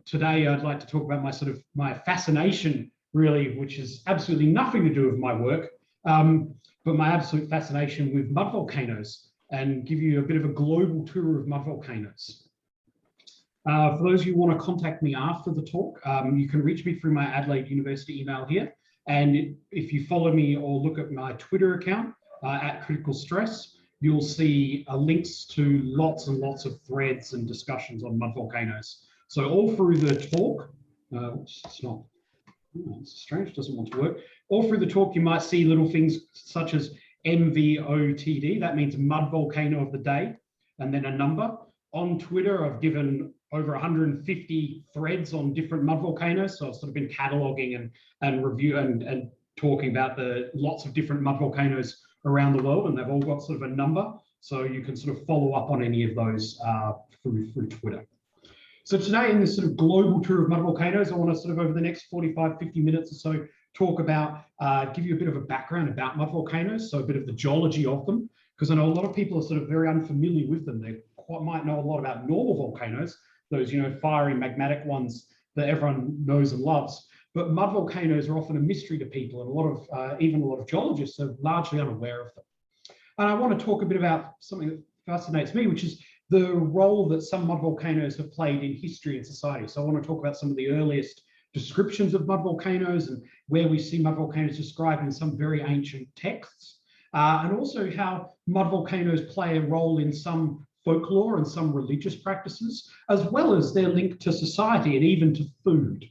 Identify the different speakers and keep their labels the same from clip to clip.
Speaker 1: today I'd like to talk about my fascination, really, which has absolutely nothing to do with my work, but my absolute fascination with mud volcanoes, and give you a bit of a global tour of mud volcanoes. For those of you who want to contact me after the talk, you can reach me through my Adelaide University email here. And if you follow me or look at my Twitter account at Critical Stress, you'll see links to lots and lots of threads and discussions on mud volcanoes. So all through the talk, it's strange, doesn't want to work. All through the talk, you might see little things such as MVOTD, that means Mud Volcano of the Day, and then a number. On Twitter, I've given over 150 threads on different mud volcanoes, so I've sort of been cataloging and reviewing and talking about the lots of different mud volcanoes around the world, and they've all got sort of a number, so you can sort of follow up on any of those through Twitter. So today, in this sort of global tour of mud volcanoes, I want to sort of over the next 45, 50 minutes or so talk about, give you a bit of a background about mud volcanoes, so a bit of the geology of them, because I know a lot of people are sort of very unfamiliar with them. They might know a lot about normal volcanoes, those, you know, fiery magmatic ones that everyone knows and loves. But mud volcanoes are often a mystery to people, and a lot of even a lot of geologists are largely unaware of them. And I want to talk a bit about something that fascinates me, which is the role that some mud volcanoes have played in history and society. So I want to talk about some of the earliest descriptions of mud volcanoes and where we see mud volcanoes described in some very ancient texts, and also how mud volcanoes play a role in some folklore and some religious practices, as well as their link to society and even to food.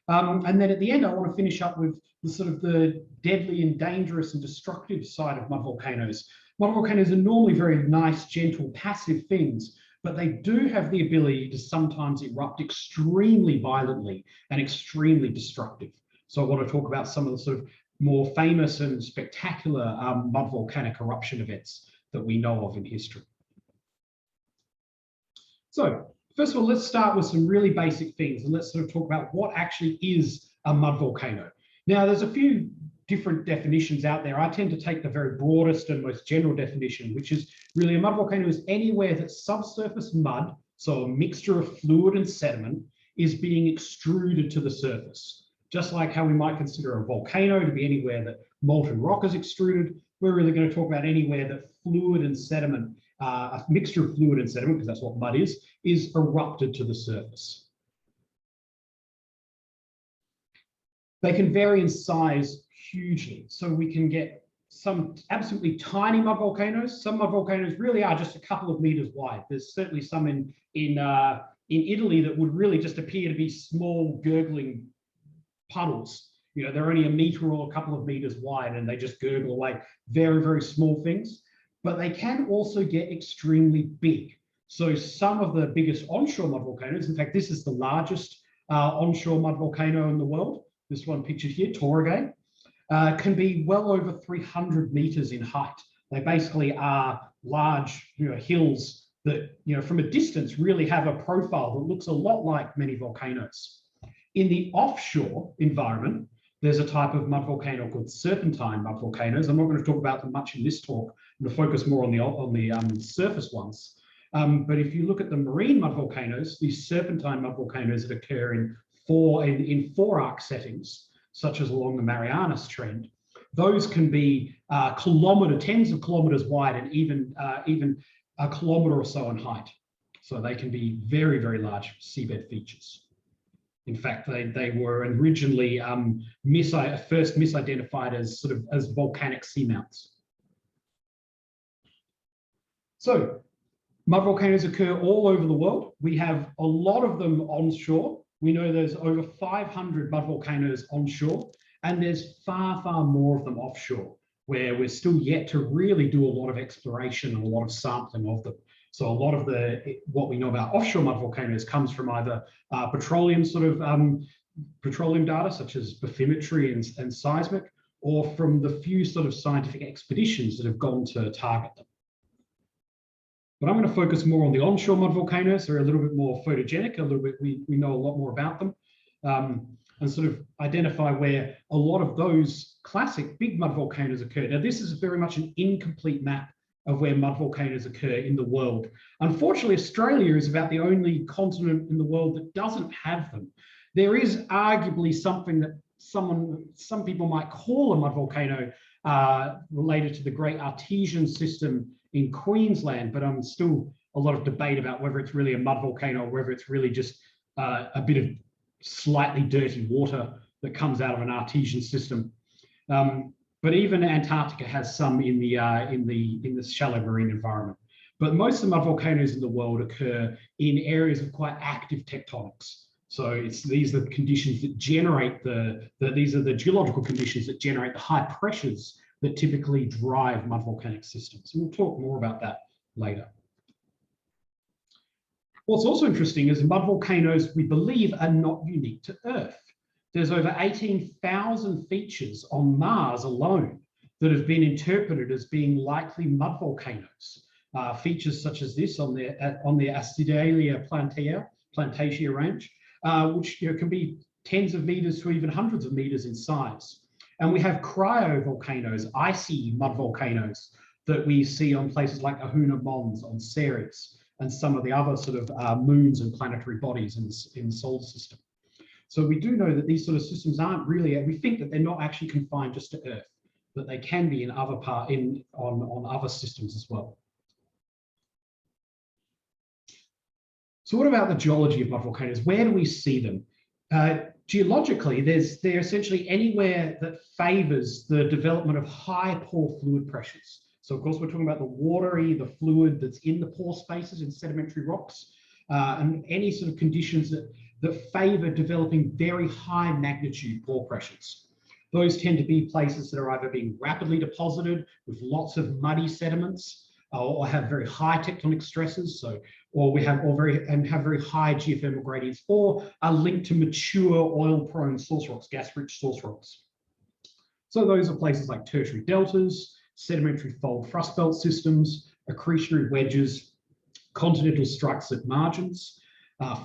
Speaker 1: And then at the end, I want to finish up with the sort of the deadly and dangerous and destructive side of mud volcanoes. Mud volcanoes are normally very nice, gentle, passive things, but they do have the ability to sometimes erupt extremely violently and extremely destructive. So I want to talk about some of the sort of more famous and spectacular mud volcanic eruption events that we know of in history. So first of all, let's start with some really basic things, and let's sort of talk about what actually is a mud volcano. Now, there's a few different definitions out there. I tend to take the very broadest and most general definition, which is really a mud volcano is anywhere that subsurface mud, so a mixture of fluid and sediment, is being extruded to the surface. Just like how we might consider a volcano to be anywhere that molten rock is extruded, we're really going to talk about anywhere that fluid and sediment, a mixture of fluid and sediment, because that's what mud is erupted to the surface. They can vary in size hugely. So we can get some absolutely tiny mud volcanoes. Some mud volcanoes really are just a couple of meters wide. There's certainly some in Italy that would really just appear to be small gurgling puddles. You know, they're only a meter or a couple of meters wide, and they just gurgle away. Very, very small things. But they can also get extremely big. So some of the biggest onshore mud volcanoes, in fact, this is the largest onshore mud volcano in the world. This one pictured here, Tingay, can be well over 300 meters in height. They basically are large, you know, hills that, you know, from a distance really have a profile that looks a lot like many volcanoes. In the offshore environment, there's a type of mud volcano called serpentine mud volcanoes. I'm not going to talk about them much in this talk. I'm going to focus more on the surface ones. But if you look at the marine mud volcanoes, these serpentine mud volcanoes that occur in four arc settings, such as along the Marianas Trend, those can be tens of kilometers wide, and even a kilometer or so in height. So they can be very, very large seabed features. In fact, they were originally first misidentified as volcanic seamounts. So mud volcanoes occur all over the world. We have a lot of them onshore. We know there's over 500 mud volcanoes onshore, and there's far, far more of them offshore, where we're still yet to really do a lot of exploration and a lot of sampling of them. So a lot of what we know about offshore mud volcanoes comes from either petroleum data, such as bathymetry and seismic, or from the few sort of scientific expeditions that have gone to target them. But I'm going to focus more on the onshore mud volcanoes. They're a little bit more photogenic, we know a lot more about them, and sort of identify where a lot of those classic big mud volcanoes occur. Now, this is very much an incomplete map of where mud volcanoes occur in the world. Unfortunately, Australia is about the only continent in the world that doesn't have them. There is arguably something that some people might call a mud volcano related to the Great Artesian System in Queensland, but still a lot of debate about whether it's really a mud volcano or whether it's really just a bit of slightly dirty water that comes out of an artesian system. But even Antarctica has some in the shallow marine environment. But most of the mud volcanoes in the world occur in areas of quite active tectonics. So these are the conditions that generate these are the geological conditions that generate the high pressures that typically drive mud volcanic systems. And we'll talk more about that later. What's also interesting is mud volcanoes, we believe, are not unique to Earth. There's over 18,000 features on Mars alone that have been interpreted as being likely mud volcanoes. Features such as this on the Acidalia plantatia range, which can be tens of meters to even hundreds of meters in size. And we have cryovolcanoes, icy mud volcanoes that we see on places like Ahuna Mons, on Ceres, and some of the other sort of moons and planetary bodies in the solar system. So we do know that these sort of systems aren't really, we think that they're not actually confined just to Earth, but they can be in other on other systems as well. So what about the geology of mud volcanoes? Where do we see them? Geologically, they're essentially anywhere that favors the development of high pore fluid pressures. So of course, we're talking about the fluid that's in the pore spaces in sedimentary rocks, and any sort of conditions that favor developing very high magnitude pore pressures. Those tend to be places that are either being rapidly deposited with lots of muddy sediments, or have very high tectonic stresses, have very high geothermal gradients, or are linked to mature oil-prone source rocks, gas-rich source rocks. So those are places like tertiary deltas, sedimentary fold thrust belt systems, accretionary wedges, continental structs at margins,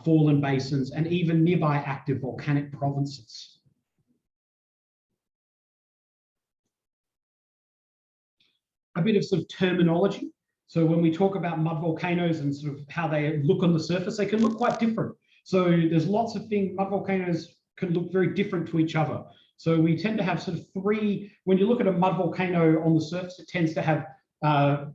Speaker 1: fallen basins, and even nearby active volcanic provinces. A bit of sort of terminology. So when we talk about mud volcanoes and sort of how they look on the surface, they can look quite different. So there's lots of things, mud volcanoes can look very different to each other. So we tend to have sort of three, when you look at a mud volcano on the surface, it tends to have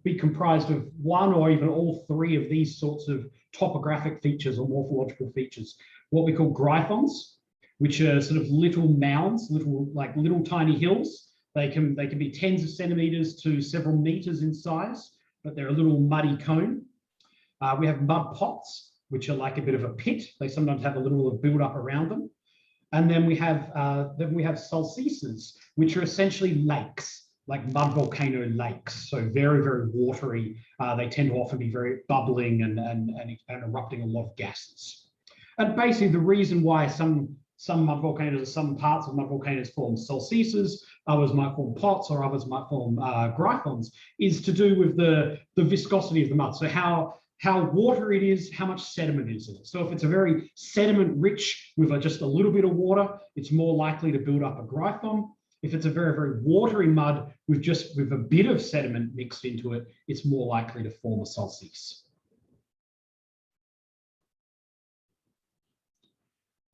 Speaker 1: be comprised of one or even all three of these sorts of topographic features or morphological features. What we call gryphons, which are sort of little mounds, little tiny hills. They can be tens of centimeters to several meters in size, but they're a little muddy cone. We have mud pots, which are like a bit of a pit. They sometimes have a little build up around them. And then we have solstices, which are essentially lakes, like mud volcano lakes. So very, very watery. They tend to often be very bubbling and erupting a lot of gases. And basically the reason why some mud volcanoes or some parts of mud volcanoes form solstices, others might form pots, or others might form gryphons, is to do with the viscosity of the mud. So how watery it is, how much sediment is in it. So if it's a very sediment rich with just a little bit of water, it's more likely to build up a gryphon. If it's a very, very watery mud with a bit of sediment mixed into it, it's more likely to form a solstice.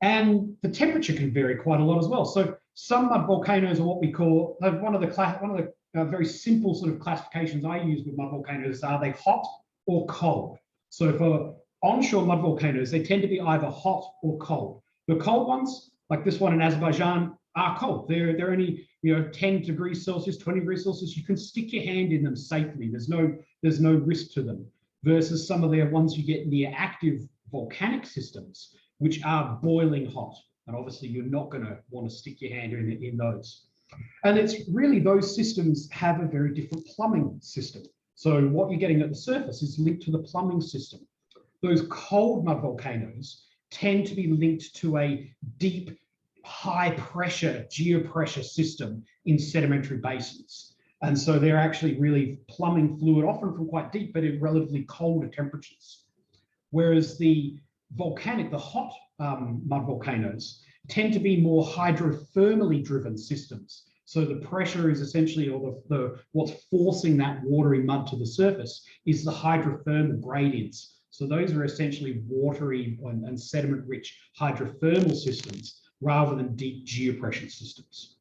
Speaker 1: And the temperature can vary quite a lot as well. So some mud volcanoes are what we call, one of the very simple sort of classifications I use with mud volcanoes are they hot or cold. So for onshore mud volcanoes, they tend to be either hot or cold. The cold ones, like this one in Azerbaijan, are cold. They're only 10 degrees Celsius, 20 degrees Celsius. You can stick your hand in them safely. There's no risk to them. Versus some of the ones you get near active volcanic systems, which are boiling hot. And obviously you're not going to want to stick your hand in those. And it's really, those systems have a very different plumbing system. So what you're getting at the surface is linked to the plumbing system. Those cold mud volcanoes tend to be linked to a deep, high pressure, geopressure system in sedimentary basins. And so they're actually really plumbing fluid, often from quite deep, but at relatively colder temperatures. Whereas the hot mud volcanoes tend to be more hydrothermally driven systems. So the pressure is essentially, or what's forcing that watery mud to the surface is the hydrothermal gradients. So those are essentially watery and sediment-rich hydrothermal systems rather than deep geopressure systems.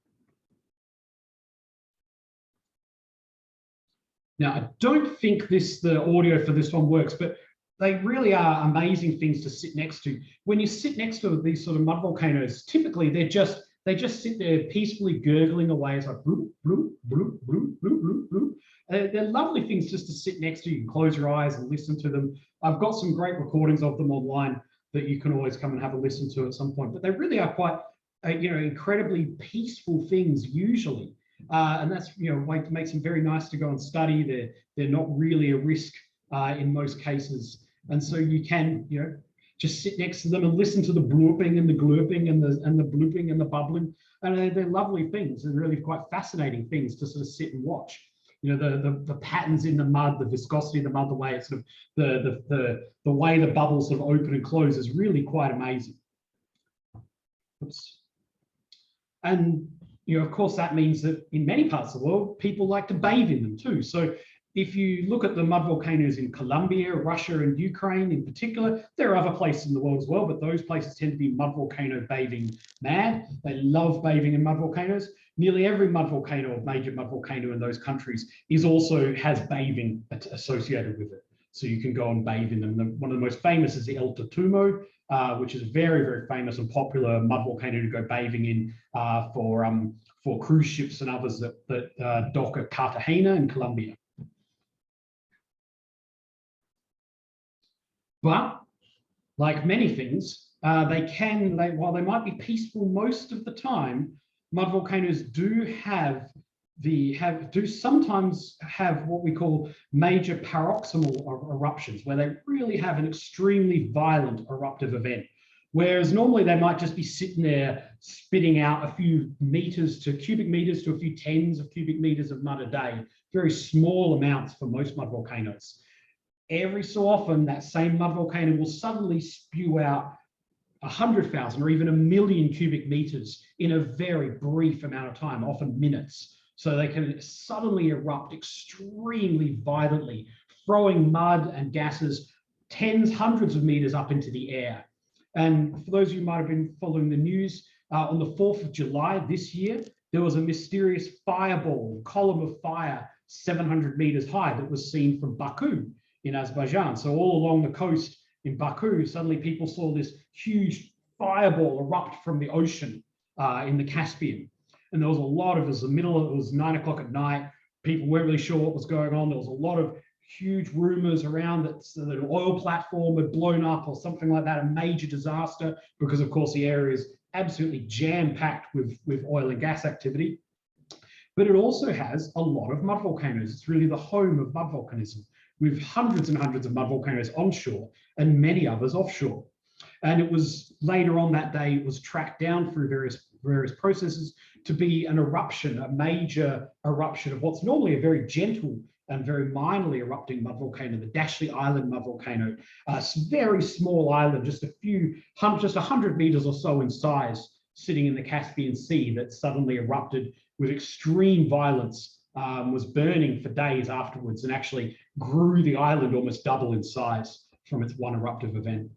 Speaker 1: Now, I don't think the audio for this one works, but they really are amazing things to sit next to. When you sit next to these sort of mud volcanoes, typically they just sit there peacefully gurgling away. It's like bloop, bloop, bloop, bloop, bloop, bloop, bloop. They're lovely things just to sit next to. You can close your eyes and listen to them. I've got some great recordings of them online that you can always come and have a listen to at some point. But they really are quite, incredibly peaceful things usually. And that's, makes them very nice to go and study. They're not really a risk in most cases. And so you can, just sit next to them and listen to the blooping and the glurping and the blooping and the bubbling. And they're lovely things and really quite fascinating things to sort of sit and watch. The patterns in the mud, the viscosity of the mud, the way it's sort of the way the bubbles sort of open and close is really quite amazing. Oops. And of course, that means that in many parts of the world, people like to bathe in them too. So if you look at the mud volcanoes in Colombia, Russia, and Ukraine in particular, there are other places in the world as well, but those places tend to be mud volcano bathing mad. They love bathing in mud volcanoes. Nearly every mud volcano or major mud volcano in those countries has bathing associated with it. So you can go and bathe in them. One of the most famous is the El Totumo, which is a very, very famous and popular mud volcano to go bathing in for cruise ships and others that dock at Cartagena in Colombia. But like many things, while they might be peaceful most of the time, mud volcanoes do sometimes have what we call major paroxysmal eruptions, where they really have an extremely violent eruptive event. Whereas normally they might just be sitting there spitting out a few cubic meters to a few tens of cubic meters of mud a day, very small amounts for most mud volcanoes. Every so often, that same mud volcano will suddenly spew out 100,000 or even 1,000,000 cubic meters in a very brief amount of time, often minutes. So they can suddenly erupt extremely violently, throwing mud and gases tens, hundreds of meters up into the air. And for those of you who might have been following the news, on the 4th of July this year, there was a mysterious fireball, column of fire, 700 meters high that was seen from Baku in Azerbaijan. So all along the coast in Baku, suddenly people saw this huge fireball erupt from the ocean in the Caspian. And there was it was 9 o'clock at night. People weren't really sure what was going on. There was a lot of huge rumors around that an oil platform had blown up or something like that, a major disaster, because of course the area is absolutely jam-packed with oil and gas activity. But it also has a lot of mud volcanoes. It's really the home of mud volcanism, with hundreds and hundreds of mud volcanoes onshore and many others offshore. And it was later on that day, it was tracked down through various processes to be an eruption, a major eruption of what's normally a very gentle and very minorly erupting mud volcano, the Dashley Island mud volcano. A very small island, just 100 meters or so in size, sitting in the Caspian Sea, that suddenly erupted with extreme violence, was burning for days afterwards, and actually grew the island almost double in size from its one eruptive event.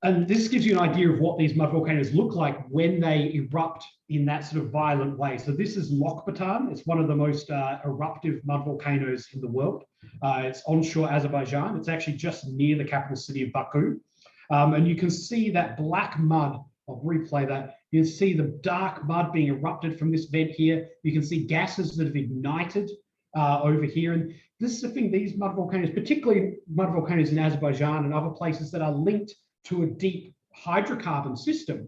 Speaker 1: And this gives you an idea of what these mud volcanoes look like when they erupt in that sort of violent way. So this is Lok Batan. It's one of the most eruptive mud volcanoes in the world. It's onshore Azerbaijan. It's actually just near the capital city of Baku. And you can see that black mud. I'll replay that. You can see the dark mud being erupted from this vent here. You can see gases that have ignited over here. And this is the thing, these mud volcanoes, particularly mud volcanoes in Azerbaijan and other places that are linked to a deep hydrocarbon system,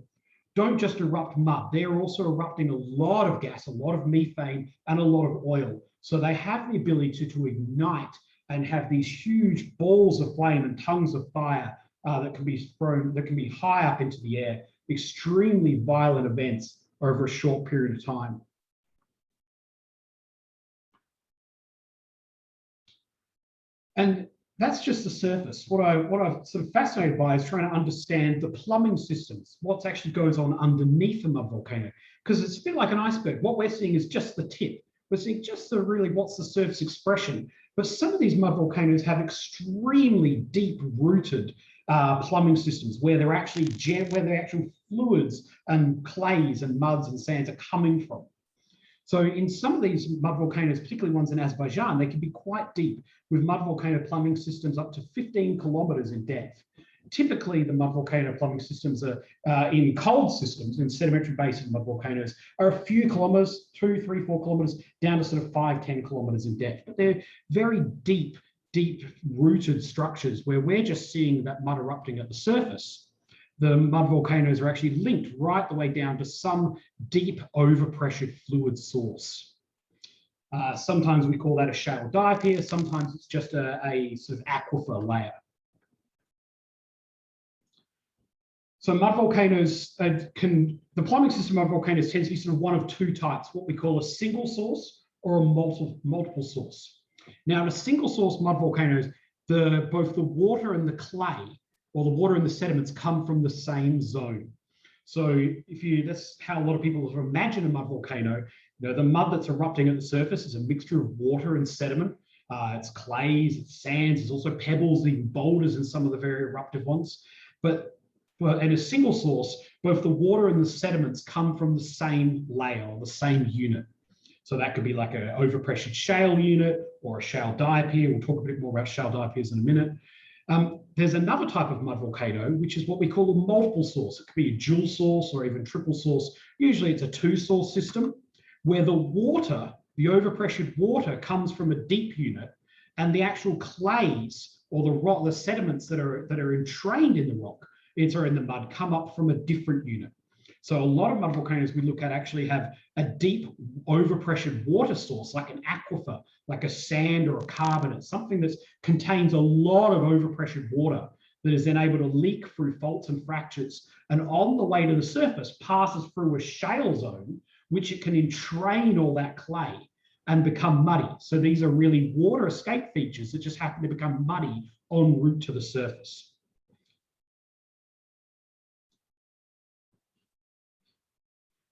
Speaker 1: don't just erupt mud. They're also erupting a lot of gas, a lot of methane, and a lot of oil. So they have the ability to ignite and have these huge balls of flame and tongues of fire that can be thrown, that can be high up into the air. Extremely violent events over a short period of time. And that's just the surface. What I'm sort of fascinated by is trying to understand the plumbing systems, what actually goes on underneath a mud volcano, because it's a bit like an iceberg. What we're seeing is just the tip. We're seeing just the really what's the surface expression. But some of these mud volcanoes have extremely deep-rooted plumbing systems where they're actually where the actual fluids and clays and muds and sands are coming from. So in some of these mud volcanoes, particularly ones in Azerbaijan, they can be quite deep, with mud volcano plumbing systems up to 15 kilometers in depth. Typically, the mud volcano plumbing systems are in cold systems, in sedimentary basin mud volcanoes, are a few kilometers, 2, 3, 4 kilometers, down to sort of 5, 10 kilometers in depth. But they're very deep-rooted structures where we're just seeing that mud erupting at the surface. The mud volcanoes are actually linked right the way down to some deep overpressured fluid source. Sometimes we call that a shale diaper, sometimes it's just a sort of aquifer layer. So mud volcanoes the plumbing system of mud volcanoes tends to be sort of one of two types, what we call a single source or a multiple source. Now in a single source mud volcanoes, both the water and the clay, or the water and the sediments, come from the same zone. So that's how a lot of people sort of imagine a mud volcano. The mud that's erupting at the surface is a mixture of water and sediment. It's clays, it's sands, there's also pebbles, even boulders in some of the very eruptive ones. But in a single source, both the water and the sediments come from the same layer, or the same unit. So that could be like an overpressured shale unit or a shale diaper. We'll talk a bit more about shale diapers in a minute. There's another type of mud volcano, which is what we call a multiple source. It could be a dual source or even triple source. Usually it's a two-source system where the water, the overpressured water, comes from a deep unit, and the actual clays or the sediments that are entrained in the rock, or in the mud, come up from a different unit. So a lot of mud volcanoes we look at actually have a deep overpressured water source, like an aquifer, like a sand or a carbonate, something that contains a lot of overpressured water that is then able to leak through faults and fractures, and on the way to the surface passes through a shale zone, which it can entrain all that clay and become muddy. So these are really water escape features that just happen to become muddy en route to the surface.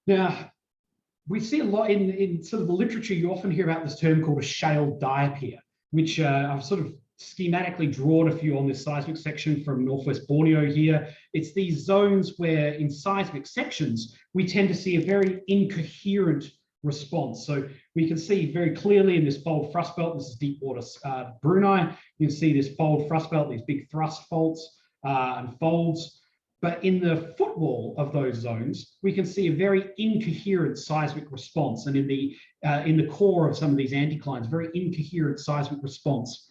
Speaker 1: Now, we see a lot in sort of the literature, you often hear about this term called a shale diaper, which I've sort of schematically drawn a few on this seismic section from Northwest Borneo here. It's these zones where in seismic sections, we tend to see a very incoherent response. So we can see very clearly in this fold thrust belt, this is deep water Brunei, you can see this fold thrust belt, these big thrust faults and folds. But in the footwall of those zones, we can see a very incoherent seismic response. And in the core of some of these anticlines, very incoherent seismic response.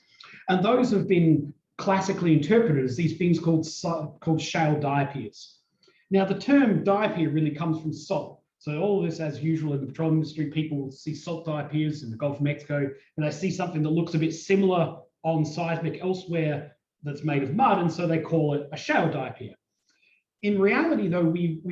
Speaker 1: And those have been classically interpreted as these things called shale diapers. Now, the term diaper really comes from salt. So all of this, as usual in the petroleum industry, people will see salt diapers in the Gulf of Mexico, and they see something that looks a bit similar on seismic elsewhere that's made of mud, and so they call it a shale diaper. In reality, though, we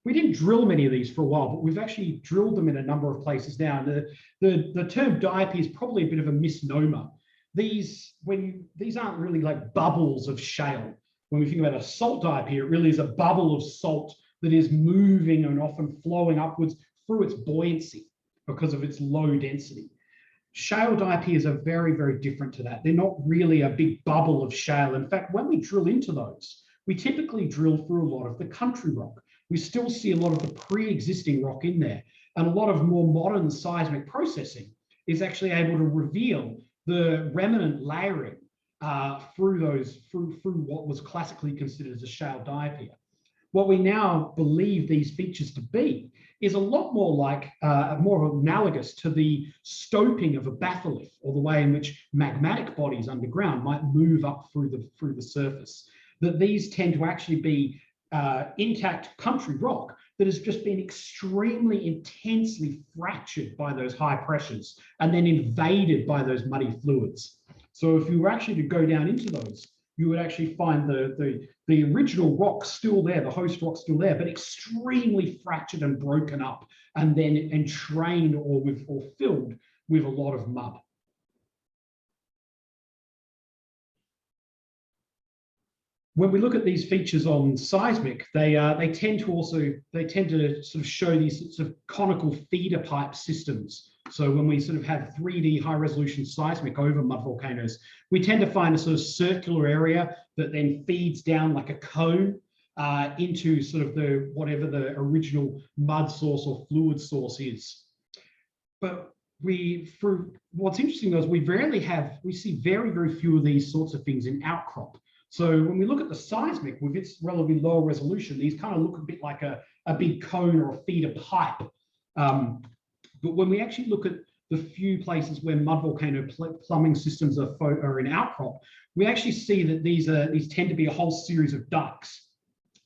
Speaker 1: didn't drill many of these for a while, but we've actually drilled them in a number of places now. And the term diaper is probably a bit of a misnomer. These aren't really like bubbles of shale. When we think about a salt diaper, it really is a bubble of salt that is moving and often flowing upwards through its buoyancy because of its low density. Shale diapers are very, very different to that. They're not really a big bubble of shale. In fact, when we drill into those, we typically drill through a lot of the country rock. We still see a lot of the pre-existing rock in there, and a lot of more modern seismic processing is actually able to reveal the remnant layering through what was classically considered as a shale diaper. What we now believe these features to be is a lot more like, more analogous to the stoping of a batholith, or the way in which magmatic bodies underground might move up through the surface. That these tend to actually be intact country rock that has just been extremely intensely fractured by those high pressures and then invaded by those muddy fluids. So if you were actually to go down into those, you would actually find the original rock still there, the host rock still there, but extremely fractured and broken up, and then entrained or filled with a lot of mud. when we look at these features on seismic, they tend to sort of show these sorts of conical feeder pipe systems. So when we sort of have 3D high resolution seismic over mud volcanoes, we tend to find a sort of circular area that then feeds down like a cone into sort of whatever the original mud source or fluid source is. But what's interesting though is we see very, very few of these sorts of things in outcrop. So when we look at the seismic with its relatively lower resolution, these kind of look a bit like a big cone or a feeder pipe. But when we actually look at the few places where mud volcano plumbing systems are in outcrop, we actually see that these tend to be a whole series of dikes.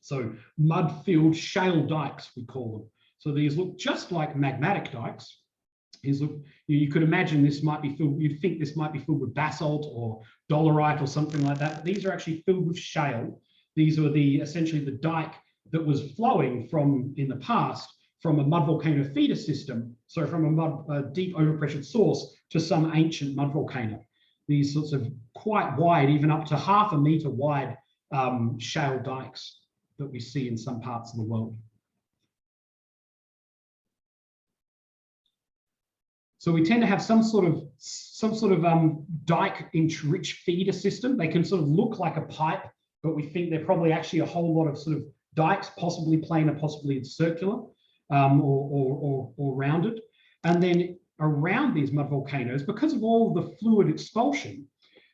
Speaker 1: So mud-filled shale dikes, we call them. So these look just like magmatic dikes. You could imagine this might be filled, you'd think this might be filled with basalt or dolerite or something like that, but these are actually filled with shale. These are essentially the dike that was flowing in the past from a mud volcano feeder system, so from a deep overpressured source to some ancient mud volcano. These sorts of quite wide, even up to 0.5 meter wide shale dikes that we see in some parts of the world. So we tend to have some sort of dike enriched feeder system. They can sort of look like a pipe, but we think they're probably actually a whole lot of sort of dikes, possibly planar, possibly circular or rounded. And then around these mud volcanoes, because of all the fluid expulsion,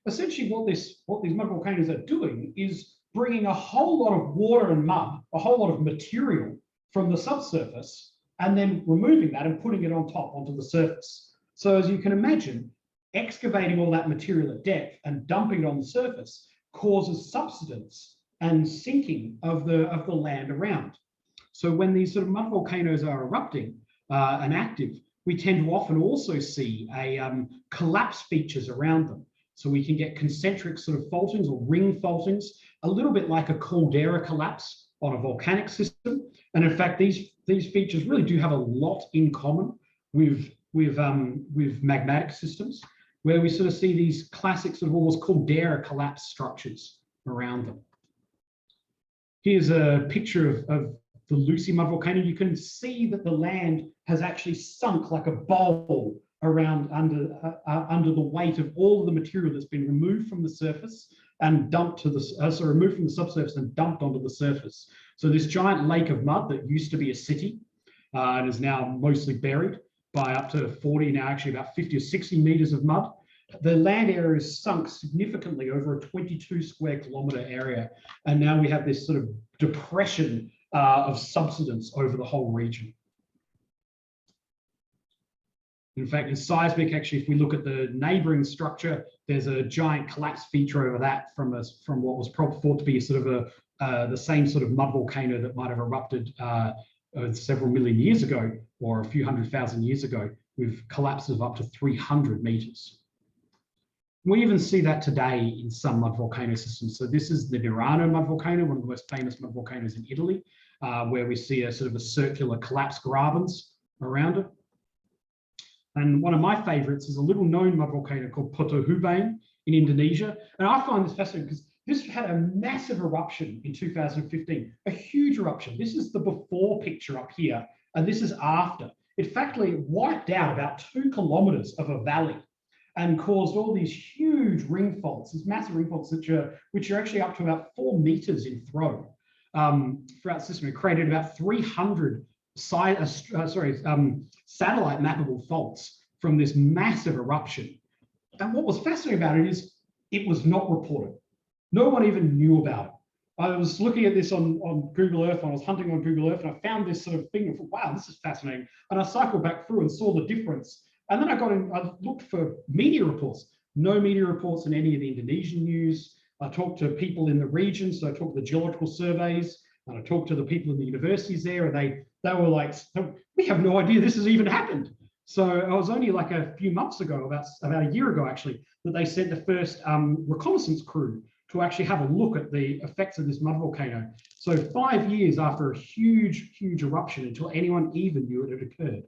Speaker 1: essentially what these mud volcanoes are doing is bringing a whole lot of water and mud, a whole lot of material from the subsurface, and then removing that and putting it on top onto the surface. So as you can imagine, excavating all that material at depth and dumping it on the surface causes subsidence and sinking of the land around. So when these sort of mud volcanoes are erupting and active, we tend to often also see collapse features around them. So we can get concentric sort of faultings or ring faultings, a little bit like a caldera collapse on a volcanic system. And in fact, these features really do have a lot in common with magmatic systems, where we sort of see these classic sort of almost caldera collapse structures around them. Here's a picture of the Lucy mud volcano. You can see that the land has actually sunk like a bowl around under the weight of all of the material that's been removed from the surface and dumped to the removed from the subsurface and dumped onto the surface. So this giant lake of mud that used to be a city and is now mostly buried by up to 40, now actually about 50 or 60 meters of mud. The land area is sunk significantly over a 22 square kilometer area. And now we have this sort of depression of subsidence over the whole region. In fact, in seismic, actually, if we look at the neighboring structure, there's a giant collapse feature over that from what was thought to be sort of the same sort of mud volcano that might have erupted several million years ago or a few 100,000 years ago, with collapses of up to 300 meters. We even see that today in some mud volcano systems. So this is the Murano mud volcano, one of the most famous mud volcanoes in Italy, where we see a sort of a circular collapse grabens around it. And one of my favorites is a little known mud volcano called Potohubane in Indonesia. And I find this fascinating because this had a massive eruption in 2015, a huge eruption. This is the before picture up here, and this is after. It factually wiped out about 2 kilometers of a valley and caused all these huge ring faults, these massive ring faults which are actually up to about 4 meters in throw throughout the system. It created about 300 satellite mappable faults from this massive eruption. And what was fascinating about it is it was not reported. No one even knew about it. I was looking at this on Google Earth, and I was hunting on Google Earth, and I found this sort of thing and thought, wow, this is fascinating. And I cycled back through and saw the difference. And then I looked for media reports. No media reports in any of the Indonesian news. I talked to people in the region, so I talked to the geological surveys, and I talked to the people in the universities there, and they were like, we have no idea this has even happened. So it was only like a few months ago, about a year ago actually, that they sent the first reconnaissance crew to actually have a look at the effects of this mud volcano. So 5 years after a huge, huge eruption until anyone even knew it had occurred.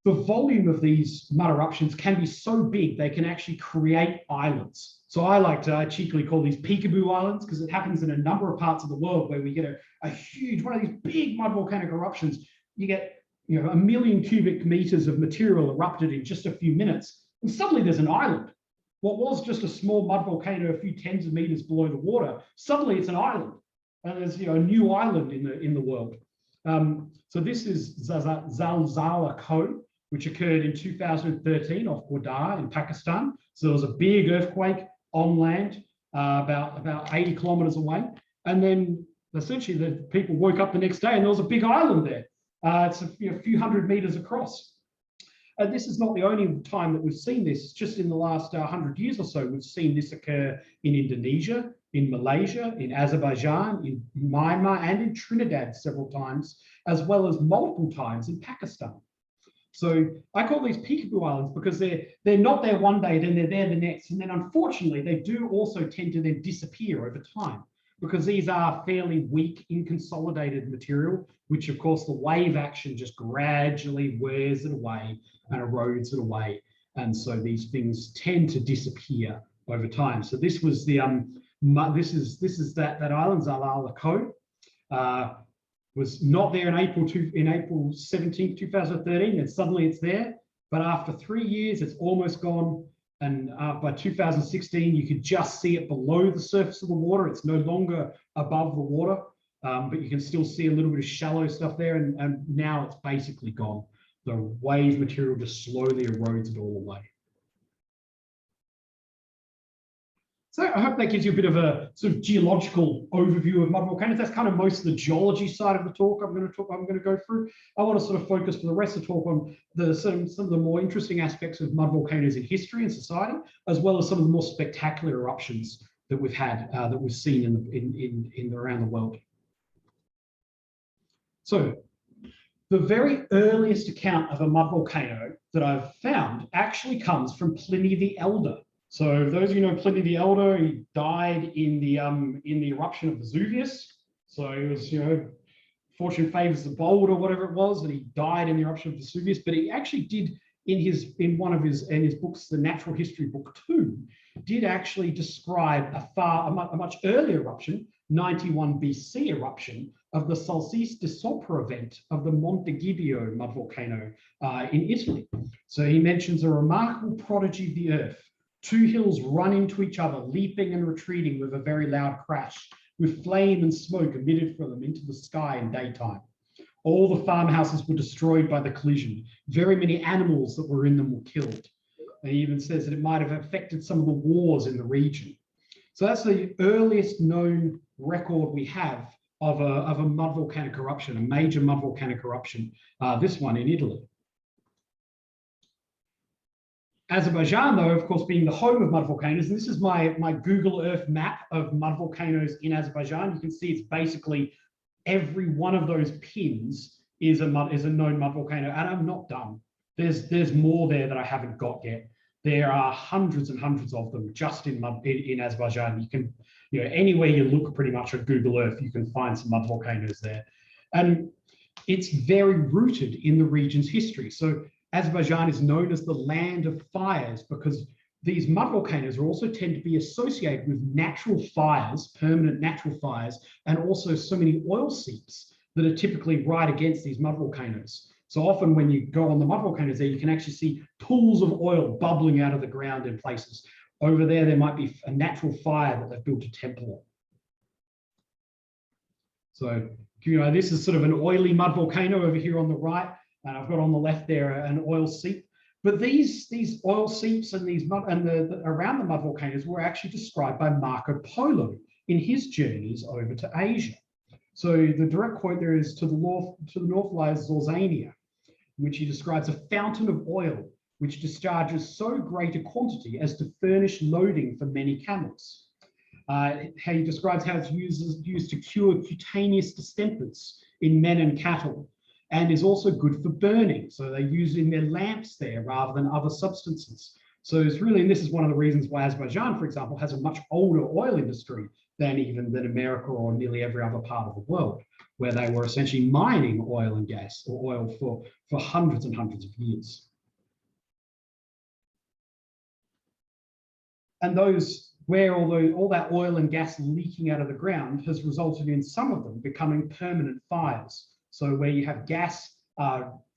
Speaker 1: the volume of these mud eruptions can be so big, they can actually create islands. So I like to cheekily call these peekaboo islands because it happens in a number of parts of the world where we get a huge, one of these big mud volcanic eruptions. You get 1 million cubic meters of material erupted in just a few minutes. And suddenly there's an island. What was just a small mud volcano a few tens of meters below the water, suddenly it's an island. And there's a new island in the world. So this is Zalzala Ko, which occurred in 2013 off Gwadar in Pakistan. So there was a big earthquake on land, about 80 kilometers away. And then essentially the people woke up the next day and there was a big island there. It's a few hundred meters across. And this is not the only time that we've seen this. Just in the last 100 years or so, we've seen this occur in Indonesia, in Malaysia, in Azerbaijan, in Myanmar, and in Trinidad several times, as well as multiple times in Pakistan. So I call these peekaboo islands because they're not there one day, then they're there the next. And then unfortunately, they do also tend to then disappear over time because these are fairly weak, inconsolidated material, which of course the wave action just gradually wears it away and erodes it away. And so these things tend to disappear over time. So this was the that island, Zalzala Ko. Was not there in April 17th, 2013, and suddenly it's there. But after 3 years, it's almost gone. And by 2016, you could just see it below the surface of the water. It's no longer above the water, but you can still see a little bit of shallow stuff there. And now it's basically gone. The wave material just slowly erodes it all away. So I hope that gives you a bit of a sort of geological overview of mud volcanoes. That's kind of most of the geology side of the talk I'm going to go through. I want to sort of focus for the rest of the talk on some of the more interesting aspects of mud volcanoes in history and society, as well as some of the more spectacular eruptions that we've had, that we've seen in around the world. So the very earliest account of a mud volcano that I've found actually comes from Pliny the Elder. So those of you know Pliny the Elder, he died in the eruption of Vesuvius. So he was, fortune favors the bold or whatever it was, and he died in the eruption of Vesuvius. But he actually did in one of his books, the Natural History Book 2, did actually describe a much earlier eruption, 91 BC eruption of the Solstice de Sopra event of the Monte Gibbio mud volcano in Italy. So he mentions a remarkable prodigy of the earth. Two hills run into each other, leaping and retreating with a very loud crash, with flame and smoke emitted from them into the sky in daytime. All the farmhouses were destroyed by the collision. Very many animals that were in them were killed. And he even says that it might have affected some of the wars in the region. So that's the earliest known record we have of a mud volcanic eruption, a major mud volcanic eruption, this one in Italy. Azerbaijan, though, of course, being the home of mud volcanoes, and this is my Google Earth map of mud volcanoes in Azerbaijan. You can see it's basically every one of those pins is a known mud volcano, and I'm not done. There's more there that I haven't got yet. There are hundreds and hundreds of them just in Azerbaijan. You can, anywhere you look pretty much on Google Earth, you can find some mud volcanoes there. And it's very rooted in the region's history. So Azerbaijan is known as the land of fires because these mud volcanoes also tend to be associated with natural fires, permanent natural fires, and also so many oil seeps that are typically right against these mud volcanoes. So often when you go on the mud volcanoes there, you can actually see pools of oil bubbling out of the ground in places. Over there might be a natural fire that they've built a temple on. So, this is sort of an oily mud volcano over here on the right. And I've got on the left there an oil seep. But these oil seeps and these around the mud volcanoes were actually described by Marco Polo in his journeys over to Asia. So the direct quote there is, to the north lies Zorzania, in which he describes a fountain of oil which discharges so great a quantity as to furnish loading for many camels. He describes how it's used to cure cutaneous distempers in men and cattle, and is also good for burning. So they use it in their lamps there rather than other substances. So it's really, and this is one of the reasons why Azerbaijan, for example, has a much older oil industry than America or nearly every other part of the world, where they were essentially mining oil and gas or oil for hundreds and hundreds of years. And those where all that oil and gas leaking out of the ground has resulted in some of them becoming permanent fires. So where you have gas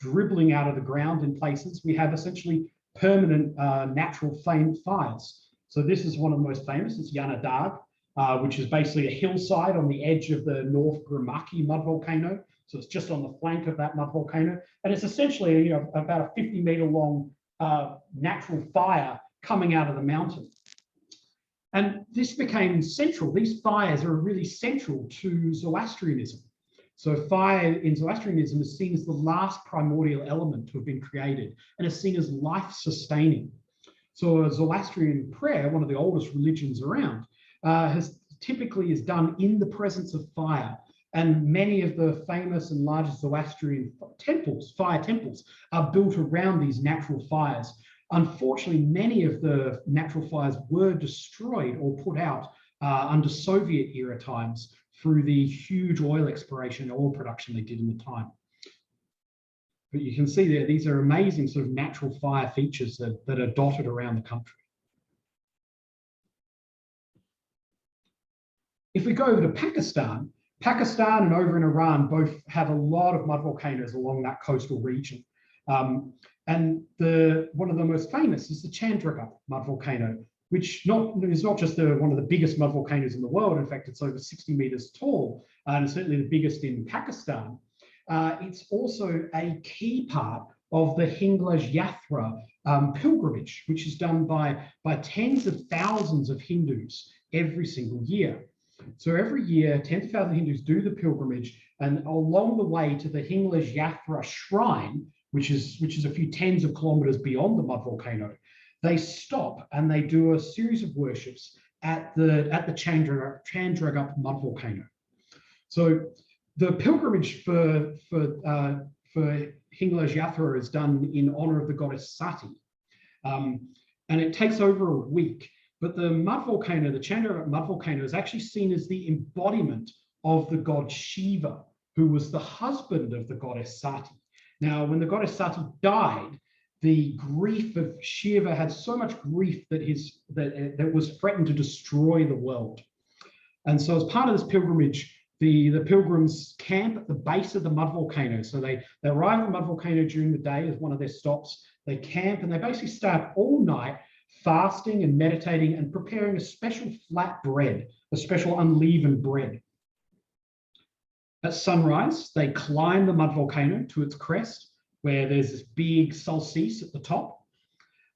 Speaker 1: dribbling out of the ground in places, we have essentially permanent natural flame fires. So this is one of the most famous, it's Yanadag, which is basically a hillside on the edge of the North Gramaki mud volcano. So it's just on the flank of that mud volcano. And it's essentially about a 50-meter long natural fire coming out of the mountain. And this became central. These fires are really central to Zoroastrianism. So fire in Zoroastrianism is seen as the last primordial element to have been created and is seen as life-sustaining. So a Zoroastrian prayer, one of the oldest religions around, typically is done in the presence of fire. And many of the famous and largest Zoroastrian temples, fire temples, are built around these natural fires. Unfortunately, many of the natural fires were destroyed or put out under Soviet era times through the huge oil exploration, oil production they did in the time. But you can see there, these are amazing sort of natural fire features that are dotted around the country. If we go over to Pakistan and over in Iran both have a lot of mud volcanoes along that coastal region. And one of the most famous is the Chandraghat mud volcano, which is not just one of the biggest mud volcanoes in the world. In fact, it's over 60 meters tall and certainly the biggest in Pakistan. It's also a key part of the Hinglaj Yatra pilgrimage, which is done by tens of thousands of Hindus every single year. So every year, tens of thousands of Hindus do the pilgrimage, and along the way to the Hinglaj Yatra shrine, which is a few tens of kilometers beyond the mud volcano, they stop and they do a series of worships at the Chandraghat mud volcano. So the pilgrimage for Hinglaj Yatra is done in honor of the goddess Sati, and it takes over a week. But the mud volcano, the Chandraghat mud volcano, is actually seen as the embodiment of the god Shiva, who was the husband of the goddess Sati. Now, when the goddess Sati died, the grief of Shiva had so much grief that that was threatened to destroy the world. And so as part of this pilgrimage, the pilgrims camp at the base of the mud volcano. So they arrive at the mud volcano during the day as one of their stops. They camp and they basically stay up all night fasting and meditating and preparing a special flat bread, a special unleavened bread. At sunrise, they climb the mud volcano to its crest, where there's this big solstice at the top,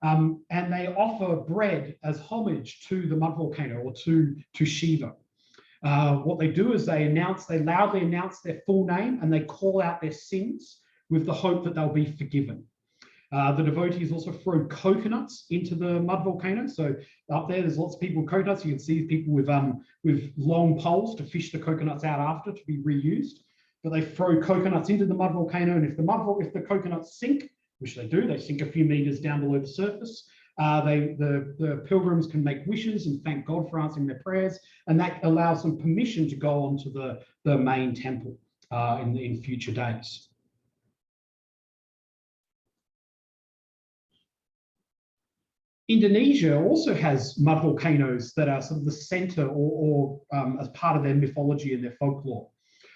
Speaker 1: and they offer bread as homage to the mud volcano or to Shiva. What they do is they loudly announce their full name and they call out their sins with the hope that they'll be forgiven. The devotees also throw coconuts into the mud volcano. So up there's lots of people with coconuts. You can see people with long poles to fish the coconuts out after to be reused. But they throw coconuts into the mud volcano, and if the coconuts sink, which they do, they sink a few meters down below the surface. The pilgrims can make wishes and thank God for answering their prayers, and that allows them permission to go onto the main temple in future days. Indonesia also has mud volcanoes that are sort of the center or as part of their mythology and their folklore.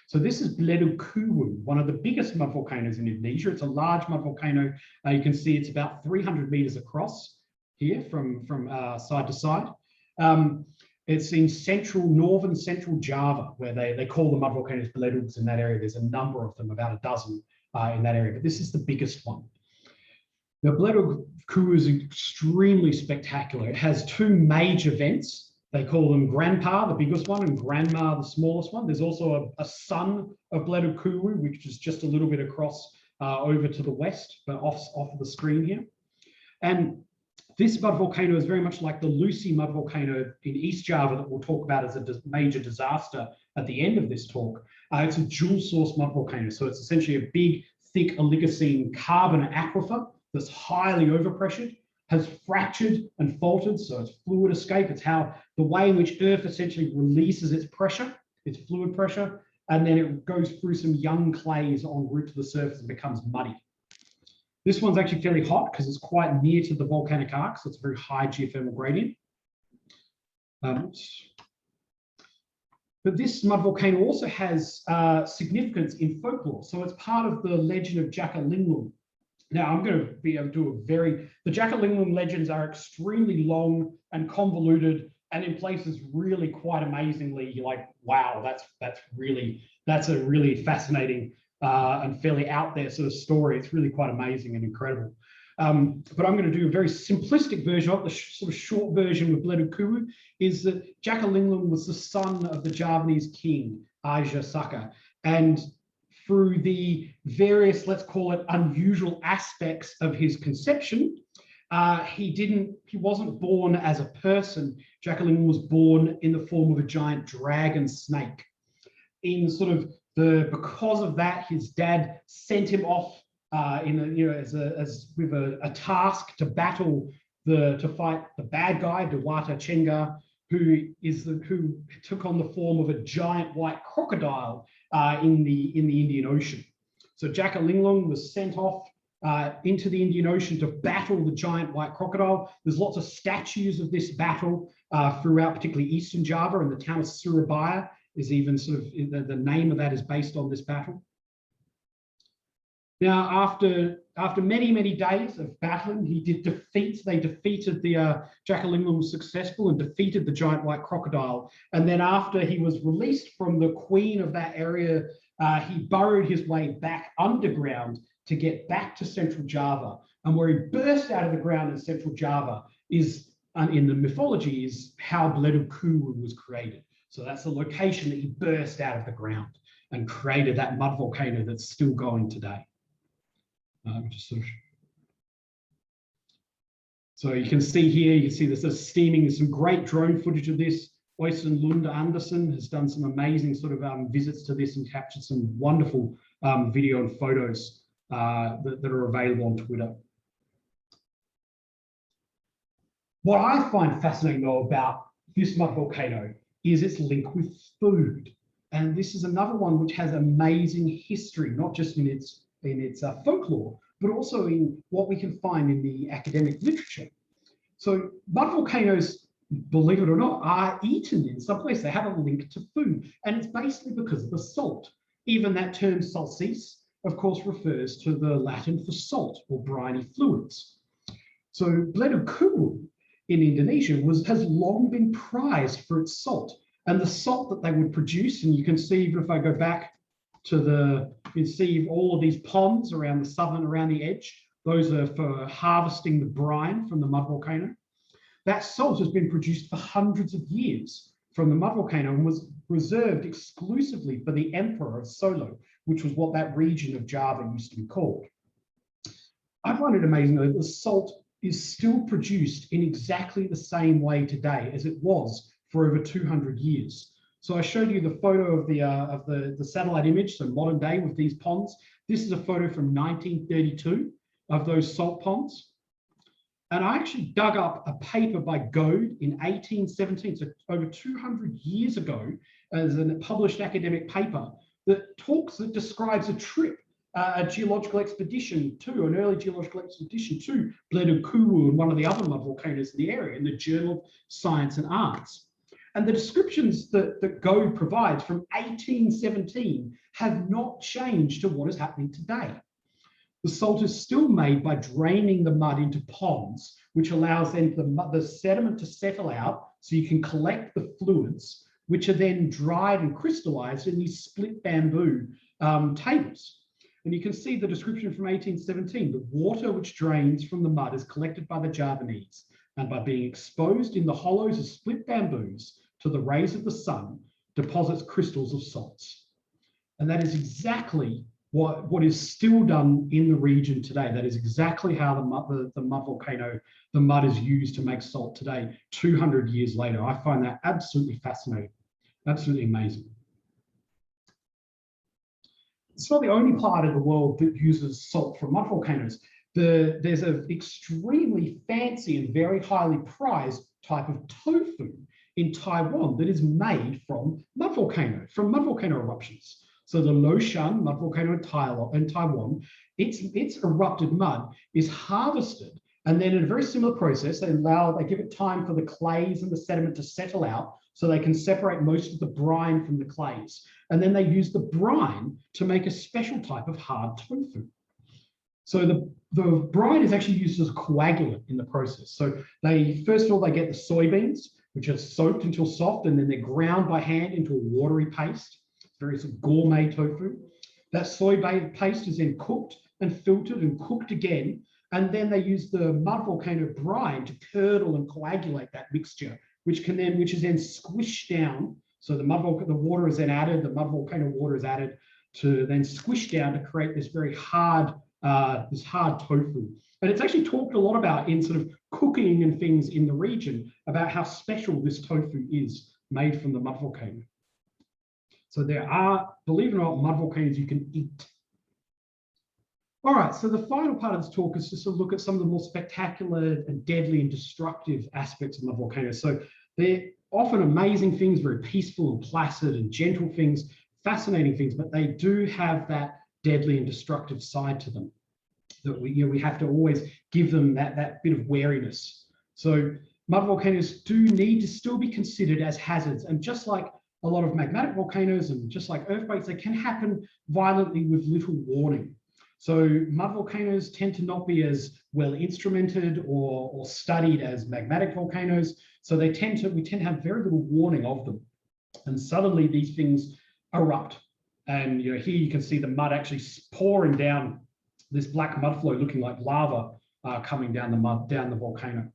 Speaker 1: So this is Beledukuwu, one of the biggest mud volcanoes in Indonesia. It's a large mud volcano. You can see it's about 300 meters across here from side to side. It's in northern central Java, where they call the mud volcanoes Beleduks in that area. There's a number of them, about a dozen in that area, but this is the biggest one. The Beledukuwu is extremely spectacular. It has two major vents. They call them Grandpa, the biggest one, and Grandma, the smallest one. There's also a son of Beledukuwu, which is just a little bit across over to the west, but off of the screen here. And this mud volcano is very much like the Lucy mud volcano in East Java that we'll talk about as a major disaster at the end of this talk. It's a dual source mud volcano. So it's essentially a big, thick Oligocene carbon aquifer that's highly overpressured, has fractured and faulted, so it's fluid escape. It's the way in which Earth essentially releases its pressure, its fluid pressure, and then it goes through some young clays en route to the surface and becomes muddy. This one's actually fairly hot because it's quite near to the volcanic arc, so it's a very high geothermal gradient. But this mud volcano also has significance in folklore. So it's part of the legend of Jakalinglung. Now I'm going to be able to do the Jakalinglung legends are extremely long and convoluted, and in places really quite amazingly, you're like, wow, that's a really fascinating and fairly out there sort of story. It's really quite amazing and incredible. But I'm going to do a very simplistic version of the sort of short version with Bledukuwu, is that Jakalinglung was the son of the Javanese king, Aja Saka. And through the various, let's call it, unusual aspects of his conception, he wasn't born as a person. Jakalinglung was born in the form of a giant dragon snake. Because of that, his dad sent him off with a task to fight the bad guy, Dewata Chenga, who took on the form of a giant white crocodile in the Indian Ocean. So Jakalinglung was sent off into the Indian Ocean to battle the giant white crocodile. There's lots of statues of this battle throughout, particularly Eastern Java, and the town of Surabaya is even sort of, the name of that is based on this battle. Now, after many, many days of battling, they defeated Jakalinglung was successful and defeated the giant white crocodile. And then after he was released from the queen of that area, he burrowed his way back underground to get back to Central Java. And where he burst out of the ground in Central Java is, in the mythology, is how Bledukuwu was created. So that's the location that he burst out of the ground and created that mud volcano that's still going today. So you can see here, you can see this steaming. There's some great drone footage of this. Oystein Lunde Andersen has done some amazing sort of visits to this and captured some wonderful video and photos that are available on Twitter. What I find fascinating though about this mud volcano is its link with food. And this is another one which has amazing history, not just in its folklore, but also in what we can find in the academic literature. So mud volcanoes, believe it or not, are eaten in some places. They have a link to food, and it's basically because of the salt. Even that term salsis, of course, refers to the Latin for salt or briny fluids. So Bledukuwu in Indonesia has long been prized for its salt, and the salt that they would produce, and you can see, even if I go back to you can see all of these ponds around the edge. Those are for harvesting the brine from the mud volcano. That salt has been produced for hundreds of years from the mud volcano and was reserved exclusively for the emperor of Solo, which was what that region of Java used to be called. I find it amazing that the salt is still produced in exactly the same way today as it was for over 200 years. So I showed you the photo of the satellite image, so modern day with these ponds. This is a photo from 1932 of those salt ponds. And I actually dug up a paper by Goad in 1817, so over 200 years ago, as a published academic paper that describes a trip, an early geological expedition to Bledukuwu and one of the other mud volcanoes in the area, in the Journal of Science and Arts. And the descriptions that Goad provides from 1817 have not changed to what is happening today. The salt is still made by draining the mud into ponds, which allows then the sediment to settle out so you can collect the fluids, which are then dried and crystallized in these split bamboo tables. And you can see the description from 1817. The water which drains from the mud is collected by the Javanese, and by being exposed in the hollows of split bamboos to the rays of the sun, deposits crystals of salts. And that is exactly what is still done in the region today. That is exactly how the mud volcano, the mud is used to make salt today, 200 years later. I find that absolutely fascinating, absolutely amazing. It's not the only part of the world that uses salt from mud volcanoes. There's an extremely fancy and very highly prized type of tofu in Taiwan that is made from mud volcano eruptions. So the Loshan mud volcano in Taiwan, its erupted mud is harvested, and then in a very similar process, they give it time for the clays and the sediment to settle out so they can separate most of the brine from the clays. And then they use the brine to make a special type of hard tofu. So the brine is actually used as a coagulant in the process. So first of all, they get the soybeans, which are soaked until soft, and then they're ground by hand into a watery paste. It's very sort of gourmet tofu. That soy paste is then cooked and filtered and cooked again. And then they use the mud volcano brine to curdle and coagulate that mixture, which is then squished down. So the water is then added, the mud volcano water is added to then squish down to create this very hard, tofu. And it's actually talked a lot about in sort of cooking and things in the region about how special this tofu is made from the mud volcano. So there are, believe it or not, mud volcanoes you can eat. All right, so the final part of this talk is just to look at some of the more spectacular and deadly and destructive aspects of mud volcanoes. So they're often amazing things, very peaceful and placid and gentle things, fascinating things, but they do have that deadly and destructive side to them that we have to always give them that bit of wariness. So mud volcanoes do need to still be considered as hazards, and just like a lot of magmatic volcanoes and just like earthquakes, they can happen violently with little warning. So mud volcanoes tend to not be as well instrumented or studied as magmatic volcanoes. So we tend to have very little warning of them. And suddenly these things erupt. And here you can see the mud actually pouring down this black mud flow looking like lava coming down the volcano.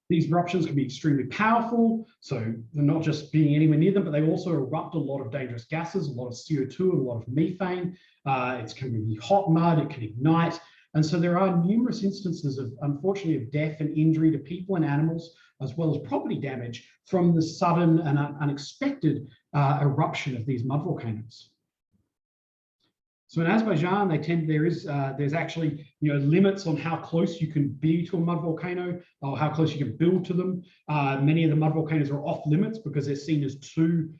Speaker 1: These eruptions can be extremely powerful, so they're not just being anywhere near them, but they also erupt a lot of dangerous gases, a lot of CO2 and a lot of methane. It can be hot mud, it can ignite. And so there are numerous instances of, unfortunately, of death and injury to people and animals, as well as property damage from the sudden and unexpected eruption of these mud volcanoes. So in Azerbaijan, there's actually limits on how close you can be to a mud volcano or how close you can build to them. Many of the mud volcanoes are off limits because they're seen as too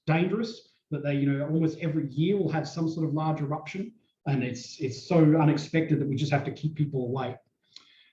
Speaker 1: dangerous that they almost every year will have some sort of large eruption, and it's so unexpected that we just have to keep people away.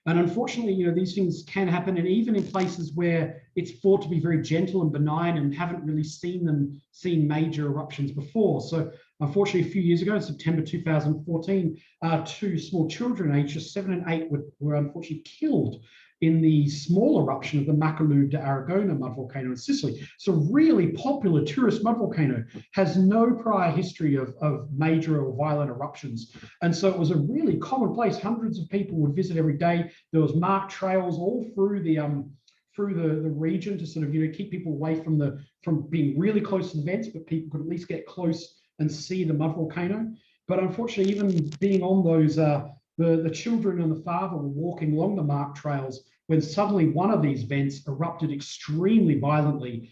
Speaker 1: And unfortunately, these things can happen, and even in places where it's thought to be very gentle and benign and haven't really seen major eruptions before. So unfortunately, a few years ago, in September 2014, two small children aged 7 and 8 were unfortunately killed in the small eruption of the Makalu de Aragona mud volcano in Sicily. So really popular tourist mud volcano has no prior history of major or violent eruptions. And so it was a really common place. Hundreds of people would visit every day. There was marked trails all through the region to sort of keep people away from being really close to the vents, but people could at least get close and see the mud volcano. But unfortunately, even being on those, the children and the father were walking along the marked trails when suddenly one of these vents erupted extremely violently,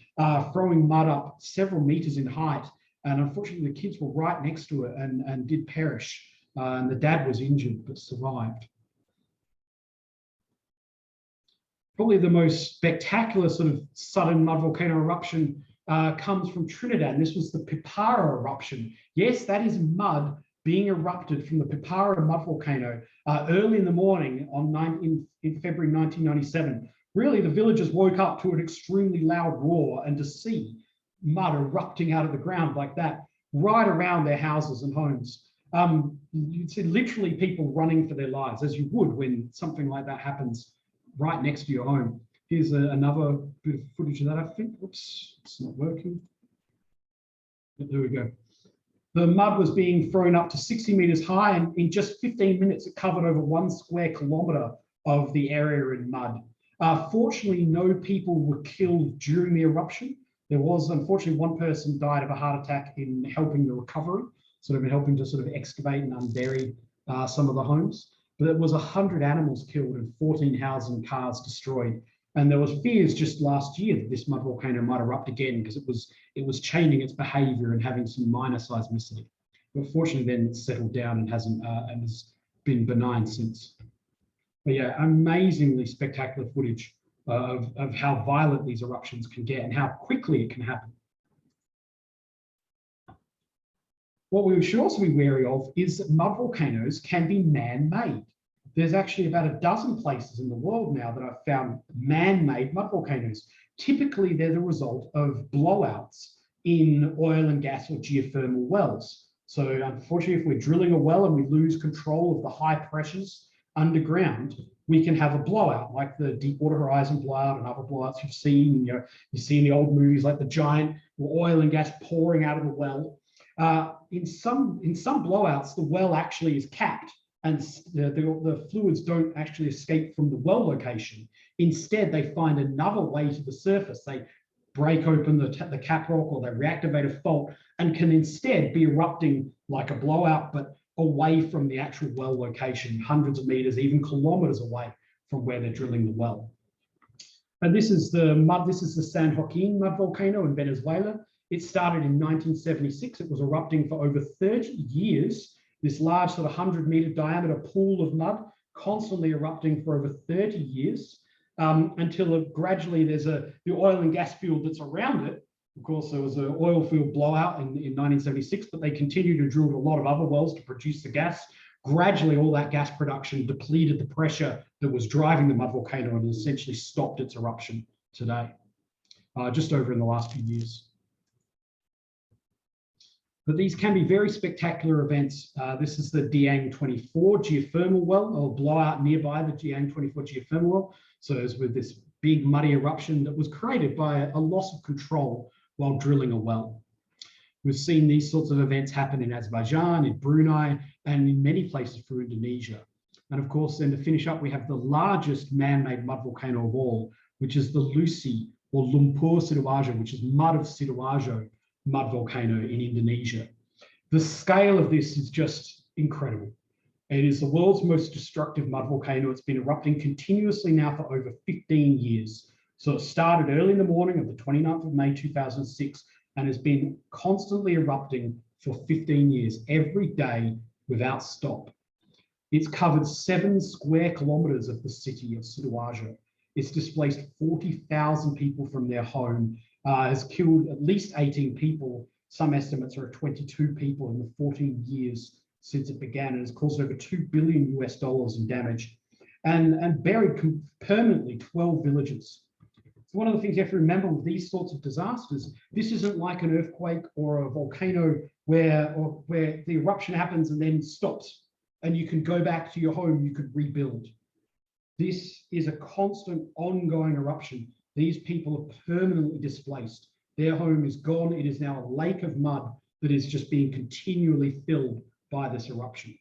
Speaker 1: throwing mud up several meters in height. And unfortunately, the kids were right next to it and did perish. And the dad was injured but survived. Probably the most spectacular sort of sudden mud volcano eruption comes from Trinidad, and this was the Piparo eruption. Yes, that is mud being erupted from the Piparo mud volcano early in the morning in February 1997. Really, the villagers woke up to an extremely loud roar, and to see mud erupting out of the ground like that right around their houses and homes. You'd see literally people running for their lives, as you would when something like that happens right next to your home. Here's another bit of footage of that, I think. Oops, it's not working. There we go. The mud was being thrown up to 60 meters high, and in just 15 minutes, it covered over 1 square kilometer of the area in mud. Fortunately, no people were killed during the eruption. There was, unfortunately, one person died of a heart attack in helping the recovery, sort of helping to sort of excavate and unbury some of the homes. But there was 100 animals killed and 14 houses and cars destroyed. And there was fears just last year that this mud volcano might erupt again because it was changing its behavior and having some minor seismicity. But fortunately, then it's settled down and has been benign since. But yeah, amazingly spectacular footage of how violent these eruptions can get and how quickly it can happen. What we should also be wary of is that mud volcanoes can be man-made. There's actually about a dozen places in the world now that I've found man-made mud volcanoes. Typically, they're the result of blowouts in oil and gas or geothermal wells. So unfortunately, if we're drilling a well and we lose control of the high pressures underground, we can have a blowout like the Deepwater Horizon blowout and other blowouts you've seen. You see in the old movies like the giant oil and gas pouring out of the well. In some blowouts, the well actually is capped and the fluids don't actually escape from the well location. Instead, they find another way to the surface. They break open the cap rock or they reactivate a fault and can instead be erupting like a blowout, but away from the actual well location, hundreds of meters, even kilometers away from where they're drilling the well. And this is the San Joaquin mud volcano in Venezuela. It started in 1976. It was erupting for over 30 years. This large sort of 100-meter diameter pool of mud, constantly erupting for over 30 years, until gradually there's the oil and gas field that's around it. Of course, there was an oil field blowout in 1976, but they continued to drill a lot of other wells to produce the gas. Gradually, all that gas production depleted the pressure that was driving the mud volcano and essentially stopped its eruption today, just over in the last few years. But these can be very spectacular events. This is the Diang 24 geothermal well, or blowout nearby the Diang 24 geothermal well. So it's with this big muddy eruption that was created by a loss of control while drilling a well. We've seen these sorts of events happen in Azerbaijan, in Brunei, and in many places through Indonesia. And of course, then to finish up, we have the largest man-made mud volcano of all, which is the Lusi, or Lumpur Sidoarjo, which is mud of Sidoarjo mud volcano in Indonesia. The scale of this is just incredible. It is the world's most destructive mud volcano. It's been erupting continuously now for over 15 years. So it started early in the morning of the 29th of May 2006 and has been constantly erupting for 15 years, every day without stop. It's covered 7 square kilometers of the city of Sidoarjo. It's displaced 40,000 people from their home, has killed at least 18 people. Some estimates are 22 people in the 14 years since it began, and has caused over $2 billion in damage and buried permanently 12 villages. So one of the things you have to remember with these sorts of disasters, this isn't like an earthquake or a volcano where the eruption happens and then stops and you can go back to your home, you could rebuild. This is a constant ongoing eruption. These people are permanently displaced. Their home is gone. It is now a lake of mud that is just being continually filled by this eruption.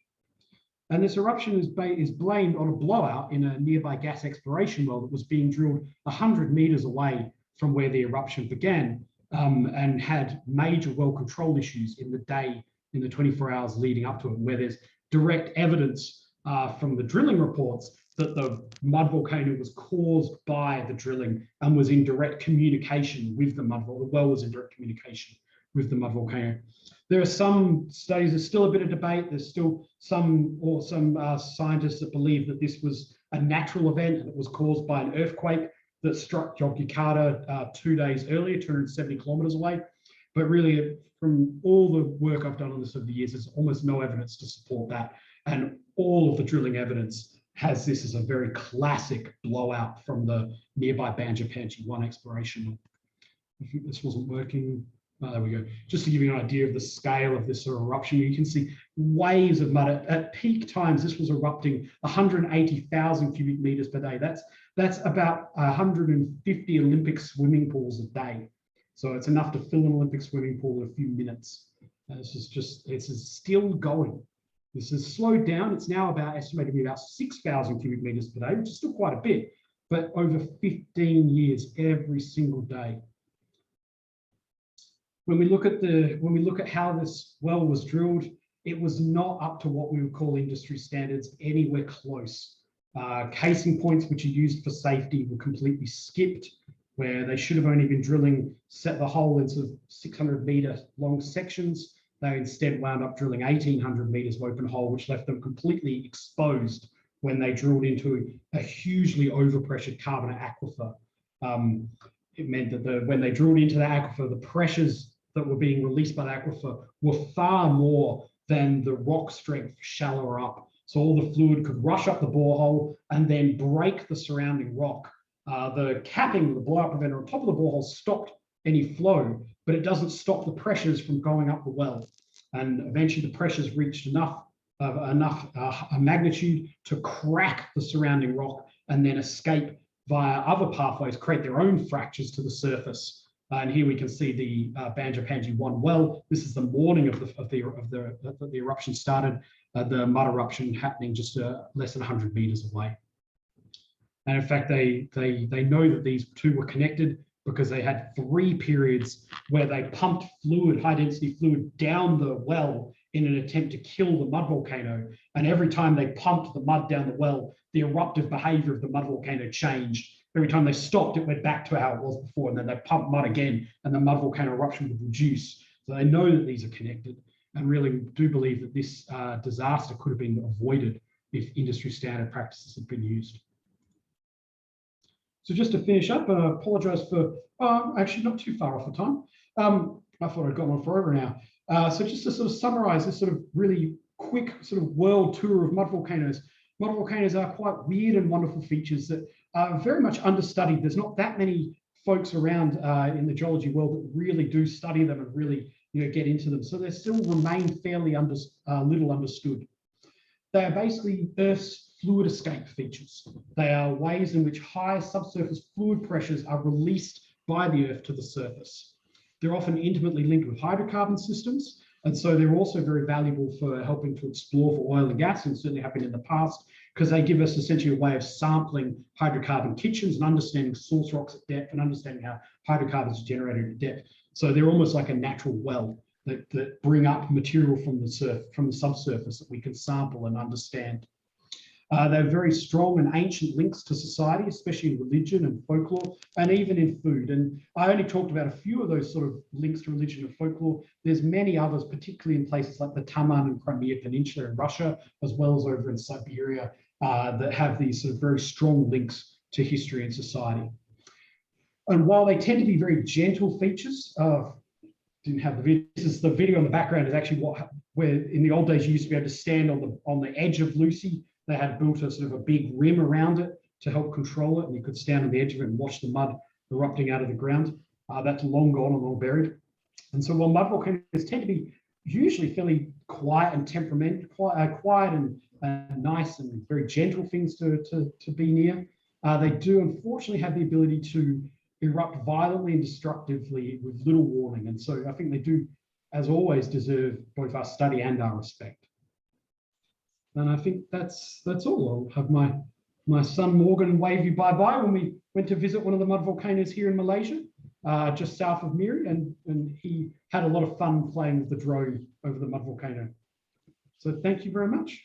Speaker 1: And this eruption is blamed on a blowout in a nearby gas exploration well that was being drilled 100 meters away from where the eruption began, and had major well control issues in the 24 hours leading up to it, where there's direct evidence from the drilling reports that the mud volcano was caused by the drilling and was in direct communication with the mud volcano. The well was in direct communication with the mud volcano. There are some studies, there's still a bit of debate. There's still some scientists that believe that this was a natural event and it was caused by an earthquake that struck Yogyakarta 2 days earlier, 270 kilometers away. But really, from all the work I've done on this over the years, there's almost no evidence to support that. And all of the drilling evidence has this as a very classic blowout from the nearby Banjapanchi 1 exploration. I think this wasn't working. Oh, there we go. Just to give you an idea of the scale of this sort of eruption, you can see waves of mud. At peak times, this was erupting 180,000 cubic meters per day. That's about 150 Olympic swimming pools a day. So it's enough to fill an Olympic swimming pool in a few minutes. It's still going. This has slowed down. It's now estimated to be about 6,000 cubic meters per day, which is still quite a bit, but over 15 years, every single day. When we look at how this well was drilled, it was not up to what we would call industry standards anywhere close. Casing points which are used for safety were completely skipped, where they should have only been drilling, set the hole in sort of 600-meter long sections. They instead wound up drilling 1,800 meters of open hole, which left them completely exposed when they drilled into a hugely overpressured carbonate aquifer. It meant that when they drilled into the aquifer, the pressures that were being released by the aquifer were far more than the rock strength shallower up. So all the fluid could rush up the borehole and then break the surrounding rock. The capping, the blowout preventer on top of the borehole stopped any flow, but it doesn't stop the pressures from going up the well. And eventually the pressures reached enough magnitude to crack the surrounding rock and then escape via other pathways, create their own fractures to the surface. And here we can see the Banjapanji 1 well. This is the morning of the eruption started, the mud eruption happening just less than 100 meters away. And in fact, they know that these two were connected because they had 3 periods where they pumped fluid, high density fluid, down the well in an attempt to kill the mud volcano. And every time they pumped the mud down the well, the eruptive behavior of the mud volcano changed. Every time they stopped, it went back to how it was before, and then they pumped mud again, and the mud volcano eruption would reduce. So they know that these are connected, and really do believe that this disaster could have been avoided if industry standard practices had been used. So just to finish up, I apologise for actually not too far off the time. I thought I'd gone on forever now. So just to sort of summarise this sort of really quick sort of world tour of mud volcanoes. Mud volcanoes are quite weird and wonderful features that are very much understudied. There's not that many folks around in the geology world that really do study them and really get into them. So they still remain fairly little understood. They are basically Earth's fluid escape features. They are ways in which high subsurface fluid pressures are released by the Earth to the surface. They're often intimately linked with hydrocarbon systems, and so they're also very valuable for helping to explore for oil and gas, and certainly have been in the past, because they give us essentially a way of sampling hydrocarbon kitchens and understanding source rocks at depth and understanding how hydrocarbons are generated at depth. So they're almost like a natural well that bring up material from the subsurface that we can sample and understand. They have very strong and ancient links to society, especially in religion and folklore, and even in food. And I only talked about a few of those sort of links to religion and folklore. There's many others, particularly in places like the Taman and Crimea Peninsula in Russia, as well as over in Siberia, that have these sort of very strong links to history and society. And while they tend to be very gentle features, didn't have the video. This is the video in the background is actually where in the old days you used to be able to stand on the edge of Lucy. They had built a sort of a big rim around it to help control it, and you could stand on the edge of it and watch the mud erupting out of the ground. That's long gone and long buried. And so while mud volcanoes tend to be usually fairly quiet and quiet and nice and very gentle things to be near, they do unfortunately have the ability to erupt violently and destructively with little warning. And so I think they do, as always, deserve both our study and our respect. And I think that's all. I'll have my son Morgan wave you bye-bye when we went to visit one of the mud volcanoes here in Malaysia, just south of Miri, and he had a lot of fun playing with the drone over the mud volcano. So thank you very much.